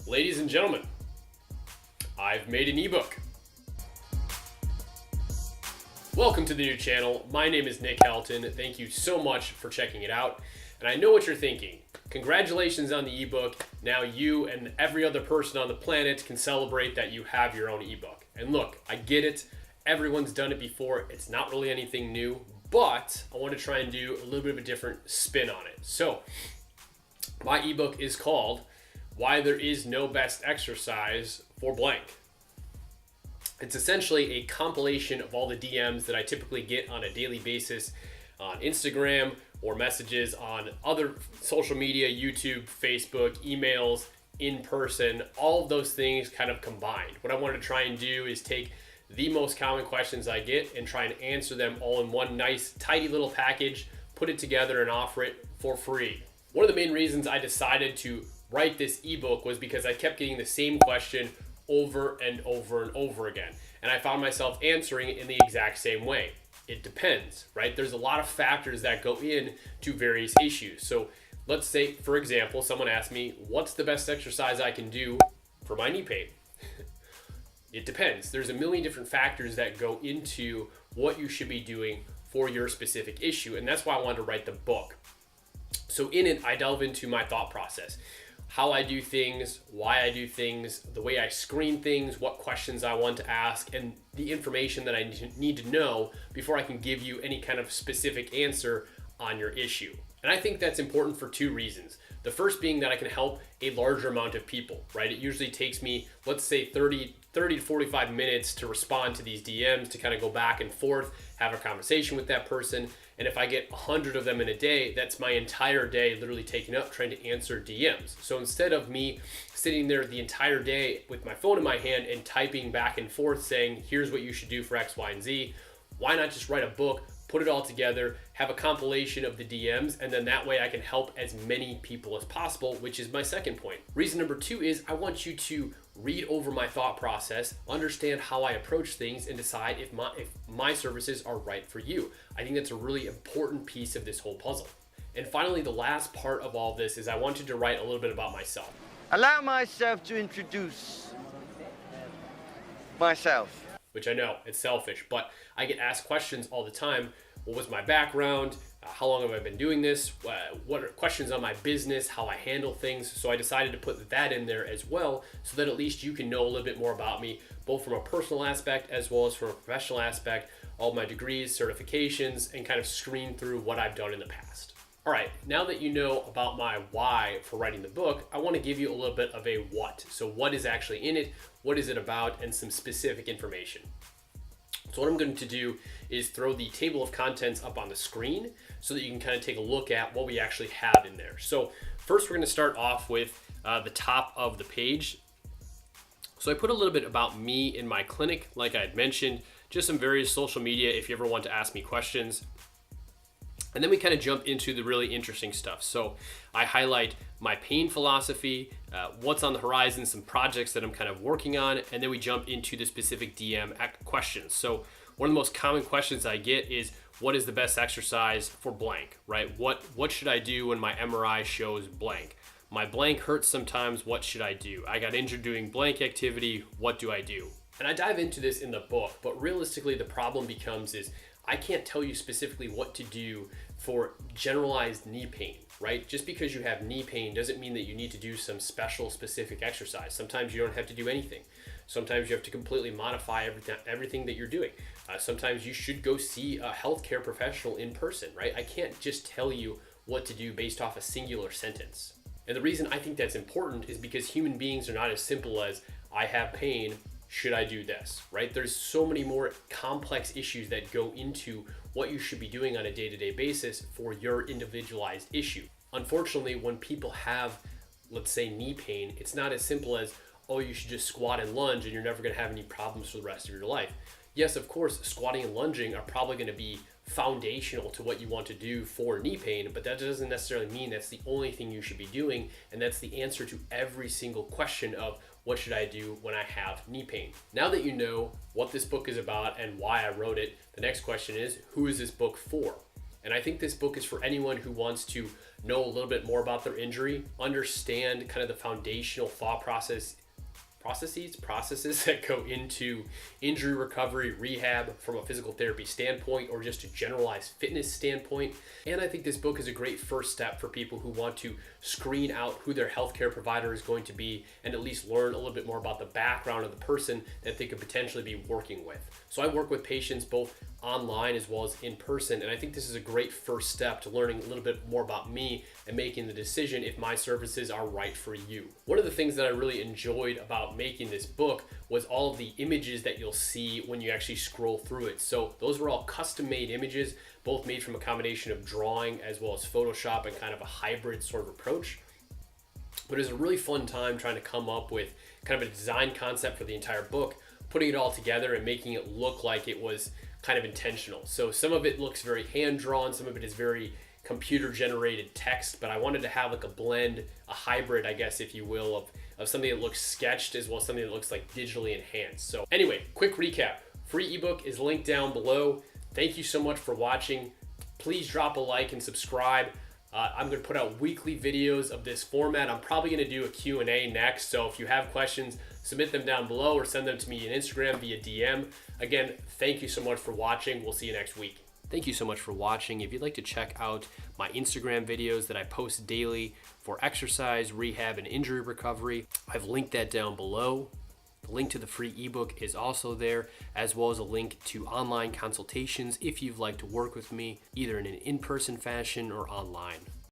Ladies and gentlemen, I've made an ebook. Welcome to the new channel. My name is Nick Helton. Thank you so much for checking it out. And I know what you're thinking. Congratulations on the ebook. Now you and every other person on the planet can celebrate that you have your own ebook. And look, I get it. Everyone's done it before. It's not really anything new, but I want to try and do a little bit of a different spin on it. So my ebook is called Why There Is No Best Exercise for Blank. It's essentially a compilation of all the DMs that I typically get on a daily basis on Instagram or messages on other social media, YouTube, Facebook, emails, in person, all of those things kind of combined. What I want to try and do is take the most common questions I get and try and answer them all in one nice, tidy little package, put it together and offer it for free. One of the main reasons I decided to write this ebook was because I kept getting the same question over and over and over again. And I found myself answering it in the exact same way. It depends, right? There's a lot of factors that go in to various issues. So let's say, for example, someone asked me, what's the best exercise I can do for my knee pain? It depends. There's a million different factors that go into what you should be doing for your specific issue. And that's why I wanted to write the book. So in it, I delve into my thought process, how I do things, why I do things, the way I screen things, what questions I want to ask, and the information that I need to know before I can give you any kind of specific answer on your issue. And I think that's important for two reasons. The first being that I can help a larger amount of people, right? It usually takes me, let's say 30 to 45 minutes to respond to these DMs, to kind of go back and forth, have a conversation with that person. And if I get 100 of them in a day, that's my entire day literally taken up trying to answer DMs. So instead of me sitting there the entire day with my phone in my hand and typing back and forth saying, here's what you should do for X, Y, and Z, why not just write a book, put it all together, have a compilation of the DMs, and then that way I can help as many people as possible, which is my second point. Reason number two is I want you to read over my thought process, understand how I approach things, and decide if my services are right for you. I think that's a really important piece of this whole puzzle. And finally, the last part of all this is I wanted to write a little bit about myself. Allow myself to introduce myself. Which I know, it's selfish, but I get asked questions all the time. What was my background? How long have I been doing this? What are questions on my business, how I handle things? So I decided to put that in there as well, so that at least you can know a little bit more about me, both from a personal aspect as well as from a professional aspect, all my degrees, certifications, and kind of screen through what I've done in the past. All right, now that you know about my why for writing the book, I want to give you a little bit of a what. So what is actually in it, what is it about, and some specific information. So what I'm going to do is throw the table of contents up on the screen so that you can kind of take a look at what we actually have in there. So first we're going to start off with the top of the page. So I put a little bit about me in my clinic, like I had mentioned, just some various social media if you ever want to ask me questions. And then we kind of jump into the really interesting stuff. So I highlight my pain philosophy, what's on the horizon, some projects that I'm kind of working on, and then we jump into the specific DM questions. So one of the most common questions I get is, what is the best exercise for blank, right? What should I do when my MRI shows blank? My blank hurts sometimes, what should I do? I got injured doing blank activity, what do I do? And I dive into this in the book, but realistically the problem becomes is I can't tell you specifically what to do for generalized knee pain, right? Just because you have knee pain doesn't mean that you need to do some special specific exercise. Sometimes you don't have to do anything. Sometimes you have to completely modify everything that you're doing. Sometimes you should go see a healthcare professional in person, right? I can't just tell you what to do based off a singular sentence. And the reason I think that's important is because human beings are not as simple as, I have pain, should I do this, right? There's so many more complex issues that go into what you should be doing on a day-to-day basis for your individualized issue. Unfortunately, when people have, let's say, knee pain, it's not as simple as, oh, you should just squat and lunge and you're never gonna have any problems for the rest of your life. Yes, of course, squatting and lunging are probably gonna be foundational to what you want to do for knee pain, but that doesn't necessarily mean that's the only thing you should be doing, and that's the answer to every single question of what should I do when I have knee pain. Now that you know what this book is about and why I wrote it, the next question is, who is this book for? And I think this book is for anyone who wants to know a little bit more about their injury, understand kind of the foundational thought processes that go into injury recovery, rehab from a physical therapy standpoint, or just a generalized fitness standpoint. And I think this book is a great first step for people who want to screen out who their healthcare provider is going to be and at least learn a little bit more about the background of the person that they could potentially be working with. So I work with patients both online as well as in person, and I think this is a great first step to learning a little bit more about me and making the decision if my services are right for you. One of the things that I really enjoyed about making this book was all of the images that you'll see when you actually scroll through it. So those were all custom-made images, both made from a combination of drawing as well as Photoshop and kind of a hybrid sort of approach. But it was a really fun time trying to come up with kind of a design concept for the entire book, putting it all together and making it look like it was kind of intentional. So some of it looks very hand-drawn, some of it is very computer-generated text, but I wanted to have like a blend, a hybrid, I guess, if you will, of something that looks sketched as well as something that looks like digitally enhanced. So anyway, quick recap. Free ebook is linked down below. Thank you so much for watching. Please drop a like and subscribe. I'm going to put out weekly videos of this format. I'm probably going to do a Q&A next, so if you have questions, submit them down below or send them to me on Instagram via DM. Again, thank you so much for watching. We'll see you next week. Thank you so much for watching. If you'd like to check out my Instagram videos that I post daily for exercise, rehab, and injury recovery, I've linked that down below. The link to the free ebook is also there, as well as a link to online consultations if you'd like to work with me, either in an in-person fashion or online.